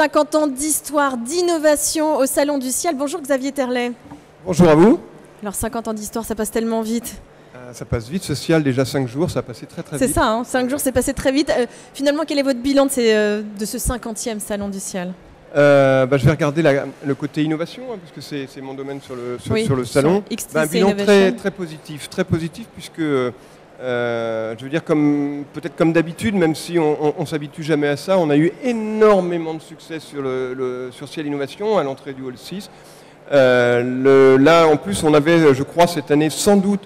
50 ans d'histoire, d'innovation au Salon du Ciel. Bonjour Xavier Terlet. Bonjour à vous. Alors 50 ans d'histoire, ça passe tellement vite. Ça passe vite, ce Ciel, déjà 5 jours, ça a passé très vite. C'est ça, hein, 5 jours, c'est passé très vite. Finalement, quel est votre bilan de ce 50e Salon du Ciel? Je vais regarder le côté innovation, hein, puisque c'est mon domaine sur le salon. Un bilan très positif, puisque je veux dire, peut-être comme d'habitude, même si on s'habitue jamais à ça, on a eu énormément de succès sur Ciel Innovation à l'entrée du Hall 6. Là, en plus, on avait, je crois, cette année, sans doute,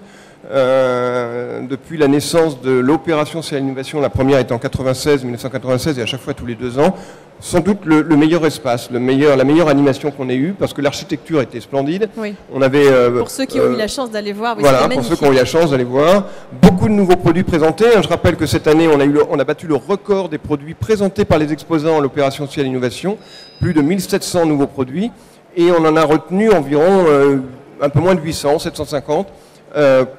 depuis la naissance de l'opération Ciel Innovation, la première était en 1996, et à chaque fois tous les 2 ans, sans doute le meilleur espace, la meilleure animation qu'on ait eue, parce que l'architecture était splendide. Oui. On avait, pour ceux qui ont eu la chance d'aller voir, oui, voilà, pour ceux qui ont eu la chance d'aller voir, beaucoup de nouveaux produits présentés. Je rappelle que cette année, on a battu le record des produits présentés par les exposants à l'opération Ciel Innovation, plus de 1700 nouveaux produits, et on en a retenu environ un peu moins de 800, 750.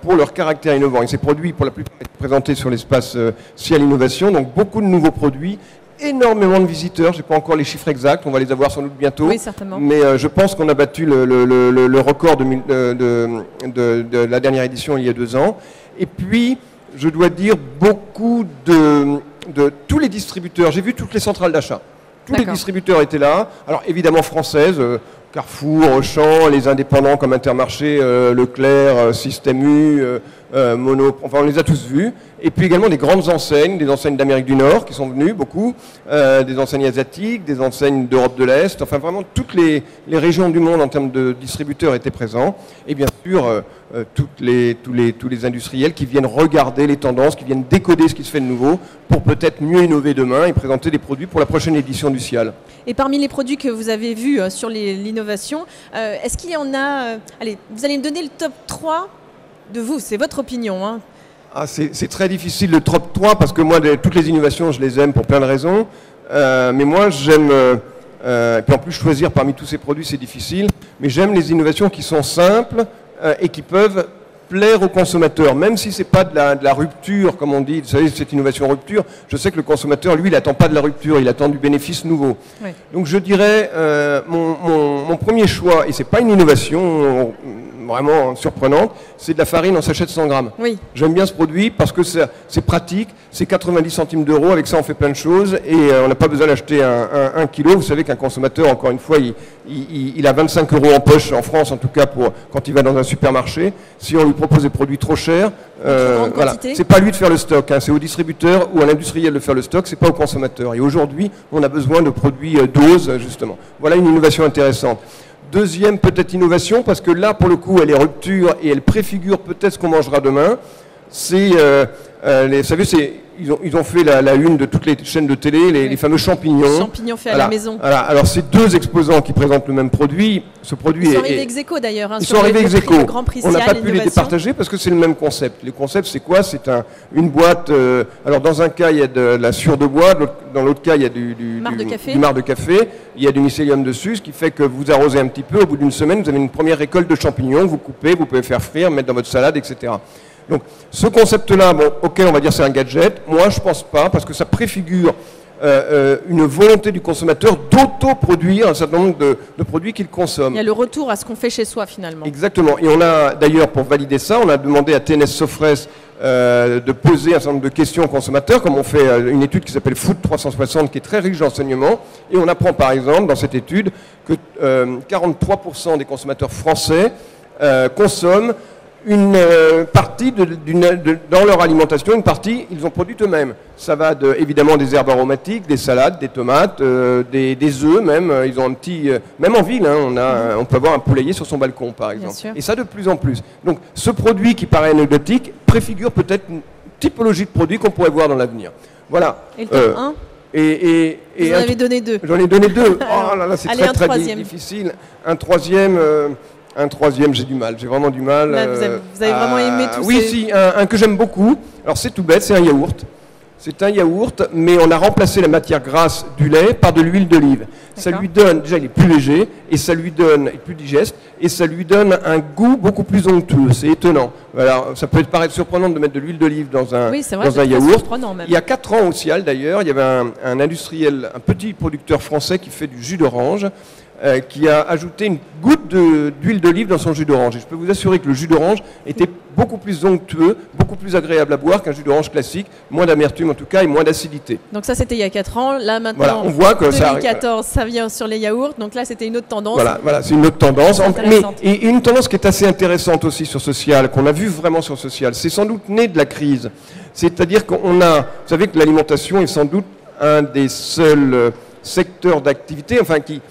Pour leur caractère innovant. Et ces produits, pour la plupart, étaient présentés sur l'espace Ciel Innovation, donc beaucoup de nouveaux produits, énormément de visiteurs, je n'ai pas encore les chiffres exacts, on va les avoir sans doute bientôt. Oui, certainement. Mais je pense qu'on a battu le record de la dernière édition il y a 2 ans. Et puis, je dois dire, beaucoup de tous les distributeurs, j'ai vu toutes les centrales d'achat. Tous les distributeurs étaient là, alors évidemment françaises, Carrefour, Auchan, les indépendants comme Intermarché, Leclerc, Système U, Mono, enfin on les a tous vus. Et puis également des grandes enseignes, des enseignes d'Amérique du Nord qui sont venues, beaucoup, des enseignes asiatiques, des enseignes d'Europe de l'Est, enfin vraiment toutes les régions du monde en termes de distributeurs étaient présents. Et bien sûr, tous les industriels qui viennent regarder les tendances, qui viennent décoder ce qui se fait de nouveau pour peut-être mieux innover demain et présenter des produits pour la prochaine édition du Ciel. Et parmi les produits que vous avez vus sur l'innovation, est-ce qu'il y en a... allez, vous allez me donner le top 3 de vous, c'est votre opinion, hein. C'est très difficile le top 3 parce que moi, toutes les innovations, je les aime pour plein de raisons. Mais moi, j'aime... et puis en plus, choisir parmi tous ces produits, c'est difficile. Mais j'aime les innovations qui sont simples et qui peuvent plaire aux consommateurs, même si ce n'est pas de la rupture, comme on dit, vous savez, cette innovation rupture, je sais que le consommateur, lui, il n'attend pas de la rupture, il attend du bénéfice nouveau. Oui. Donc je dirais, mon premier choix, et ce n'est pas une innovation vraiment surprenante, c'est de la farine en sachet de 100 grammes. Oui. J'aime bien ce produit parce que c'est pratique, c'est 90 centimes d'euros, avec ça on fait plein de choses et on n'a pas besoin d'acheter un kilo. Vous savez qu'un consommateur, encore une fois, il a 25 euros en poche, en France en tout cas, quand il va dans un supermarché. Si on lui propose des produits trop chers, voilà. C'est pas lui de faire le stock, hein, c'est au distributeur ou à l'industriel de faire le stock, c'est pas au consommateur. Et aujourd'hui, on a besoin de produits doses, justement. Voilà une innovation intéressante. Deuxième peut-être innovation, parce que là, pour le coup, elle est rupture et elle préfigure peut-être ce qu'on mangera demain. C'est, vous savez, ils ont fait la une de toutes les chaînes de télé, les fameux champignons. Champignons faits à la maison. Voilà. Alors, c'est 2 exposants qui présentent le même produit. Ce produit ils sont arrivés ex aequo d'ailleurs. Hein, ils sont arrivés ex aequo. On n'a pas pu les départager parce que c'est le même concept. Le concept, c'est quoi? C'est une boîte. Alors, dans un cas, il y a de la sciure de bois. Dans l'autre cas, il y a du marc de café. Il y a du mycélium dessus, ce qui fait que vous arrosez un petit peu. Au bout d'une semaine, vous avez une première récolte de champignons. Vous coupez, vous pouvez faire frire, mettre dans votre salade, etc. Donc, ce concept-là, bon, ok, on va dire c'est un gadget. Moi, je pense pas, parce que ça préfigure une volonté du consommateur d'auto-produire un certain nombre de produits qu'il consomme. Il y a le retour à ce qu'on fait chez soi, finalement. Exactement. Et on a, d'ailleurs, pour valider ça, on a demandé à TNS Sofres de poser un certain nombre de questions aux consommateurs, comme on fait une étude qui s'appelle Food 360, qui est très riche d'enseignements. Et on apprend, par exemple, dans cette étude, que 43% des consommateurs français consomment une partie dans leur alimentation, une partie, ils ont produit eux-mêmes. Ça va évidemment des herbes aromatiques, des salades, des tomates, des œufs même. Ils ont un petit... même en ville, hein, on peut avoir un poulailler sur son balcon, par exemple. Et ça de plus en plus. Donc ce produit qui paraît anecdotique préfigure peut-être une typologie de produit qu'on pourrait voir dans l'avenir. Voilà. Et le top 1 Vous en avez donné 2. J'en ai donné 2. Oh là là, c'est très difficile. Un troisième, j'ai du mal, j'ai vraiment du mal. Là, vous avez vraiment aimé tout ça? Oui, si, un que j'aime beaucoup. Alors c'est tout bête, c'est un yaourt. C'est un yaourt, mais on a remplacé la matière grasse du lait par de l'huile d'olive. Ça lui donne, déjà il est plus léger, et ça lui donne, il est plus digeste, et ça lui donne un goût beaucoup plus onctueux. C'est étonnant. Voilà, ça peut paraître surprenant de mettre de l'huile d'olive dans un, dans un yaourt. Il y a 4 ans au Cial d'ailleurs, il y avait un industriel, un petit producteur français qui fait du jus d'orange, qui a ajouté une goutte d'huile d'olive dans son jus d'orange. Et je peux vous assurer que le jus d'orange était beaucoup plus onctueux, beaucoup plus agréable à boire qu'un jus d'orange classique, moins d'amertume en tout cas et moins d'acidité. Donc ça c'était il y a 4 ans, là maintenant, voilà, on voit que 2014, ça vient sur les yaourts, donc là c'était une autre tendance. Voilà, c'est une autre tendance. Et une tendance qui est assez intéressante aussi sur Social, qu'on a vu vraiment sur Social, c'est sans doute né de la crise. C'est-à-dire qu'on a, vous savez que l'alimentation est sans doute un des seuls secteurs d'activité, enfin qui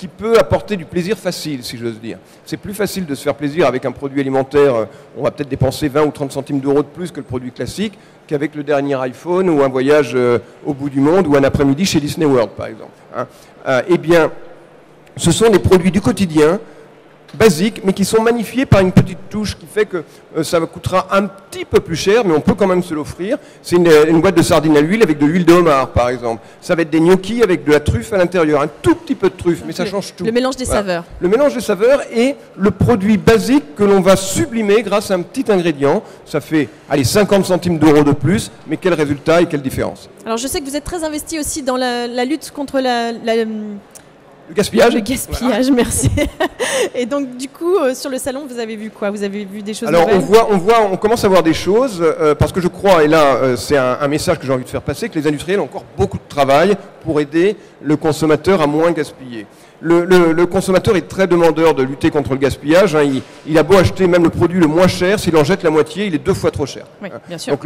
peut apporter du plaisir facile, si j'ose dire. C'est plus facile de se faire plaisir avec un produit alimentaire, on va peut-être dépenser 20 ou 30 centimes d'euros de plus que le produit classique, qu'avec le dernier iPhone ou un voyage au bout du monde ou un après-midi chez Disney World, par exemple. Eh bien, ce sont des produits du quotidien, basiques, mais qui sont magnifiés par une petite touche qui fait que ça coûtera un petit peu plus cher, mais on peut quand même se l'offrir. C'est une boîte de sardines à l'huile avec de l'huile de homard, par exemple. Ça va être des gnocchis avec de la truffe à l'intérieur, un tout petit peu de truffe, mais ça change tout. Le mélange des saveurs. Le mélange des saveurs et le produit basique que l'on va sublimer grâce à un petit ingrédient. Ça fait, 50 centimes d'euros de plus, mais quel résultat et quelle différence. Alors je sais que vous êtes très investi aussi dans la lutte contre le gaspillage. Le gaspillage, voilà. Merci. Et donc, du coup, sur le salon, vous avez vu quoi? Vous avez vu des choses nouvelles? Alors, on commence à voir des choses, parce que je crois, et là, c'est un message que j'ai envie de faire passer, que les industriels ont encore beaucoup de travail pour aider le consommateur à moins gaspiller. Le consommateur est très demandeur de lutter contre le gaspillage. Hein. Il a beau acheter même le produit le moins cher, s'il en jette la moitié, il est 2 fois trop cher. Oui, bien sûr. Donc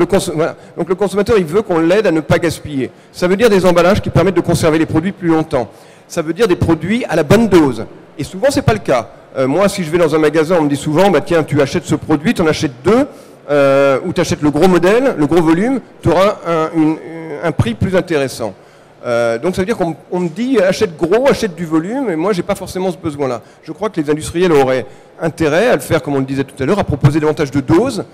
le consommateur, il veut qu'on l'aide à ne pas gaspiller. Ça veut dire des emballages qui permettent de conserver les produits plus longtemps. Ça veut dire des produits à la bonne dose. Et souvent, ce n'est pas le cas. Moi, si je vais dans un magasin, on me dit souvent, tiens, tu achètes ce produit, tu en achètes 2, ou tu achètes le gros modèle, le gros volume, tu auras un prix plus intéressant. Donc ça veut dire qu'on me dit, achète gros, achète du volume, et moi, je n'ai pas forcément ce besoin-là. Je crois que les industriels auraient intérêt à le faire, comme on le disait tout à l'heure, à proposer davantage de doses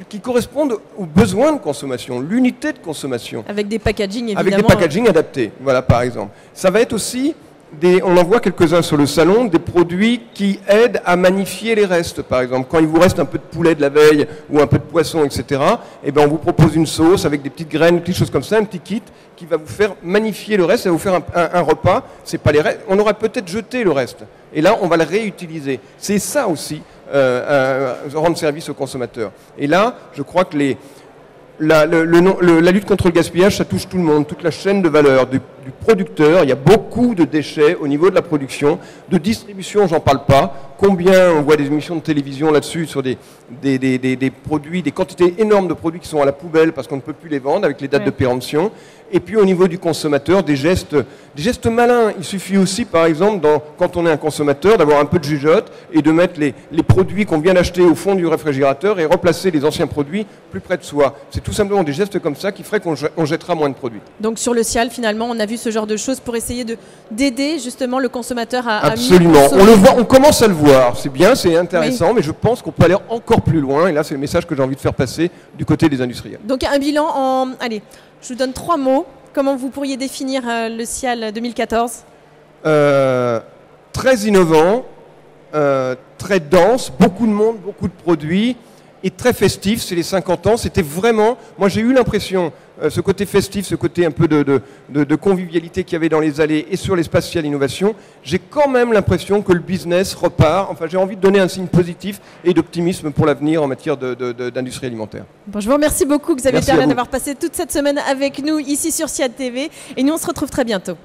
qui correspondent aux besoins de consommation, l'unité de consommation. Avec des packaging, évidemment. Avec des packaging adaptés, voilà, par exemple. Ça va être aussi, on en voit quelques-uns sur le salon, des produits qui aident à magnifier les restes, par exemple. Quand il vous reste un peu de poulet de la veille ou un peu de poisson, etc., eh ben on vous propose une sauce avec des petites graines, petites choses comme ça, un petit kit qui va vous faire magnifier le reste, ça va vous faire un repas. C'est pas les restes. On aurait peut-être jeté le reste. Et là, on va le réutiliser. C'est ça aussi, rendre service aux consommateurs. Et là, je crois que la lutte contre le gaspillage, ça touche tout le monde, toute la chaîne de valeur, du producteur. Il y a beaucoup de déchets au niveau de la production, de distribution, j'en parle pas. Combien on voit des émissions de télévision là-dessus sur des produits, des quantités énormes de produits qui sont à la poubelle parce qu'on ne peut plus les vendre avec les dates de péremption. Et puis au niveau du consommateur, des gestes malins. Il suffit aussi, par exemple, quand on est un consommateur, d'avoir un peu de jugeote et de mettre les produits qu'on vient d'acheter au fond du réfrigérateur et replacer les anciens produits plus près de soi. C'est tout simplement des gestes comme ça qui feraient qu'on jettera moins de produits. Donc sur le Cial, finalement, on a vu ce genre de choses pour essayer d'aider justement le consommateur à Absolument. mieux consommer. On le voit, on commence à le voir. C'est bien, c'est intéressant, mais je pense qu'on peut aller encore plus loin. Et là, c'est le message que j'ai envie de faire passer du côté des industriels. Donc un bilan Allez, je vous donne 3 mots. Comment vous pourriez définir le Cial 2014 ? Très innovant, très dense, beaucoup de monde, beaucoup de produits, et très festif. C'est les 50 ans. C'était vraiment... Moi, j'ai eu l'impression, ce côté festif, ce côté un peu de convivialité qu'il y avait dans les allées et sur l'espace Cial Innovation, j'ai quand même l'impression que le business repart. Enfin, j'ai envie de donner un signe positif et d'optimisme pour l'avenir en matière d'industrie alimentaire. Bon, je vous remercie beaucoup, Xavier Terlen, d'avoir passé toute cette semaine avec nous ici sur Cial TV. Et nous, on se retrouve très bientôt.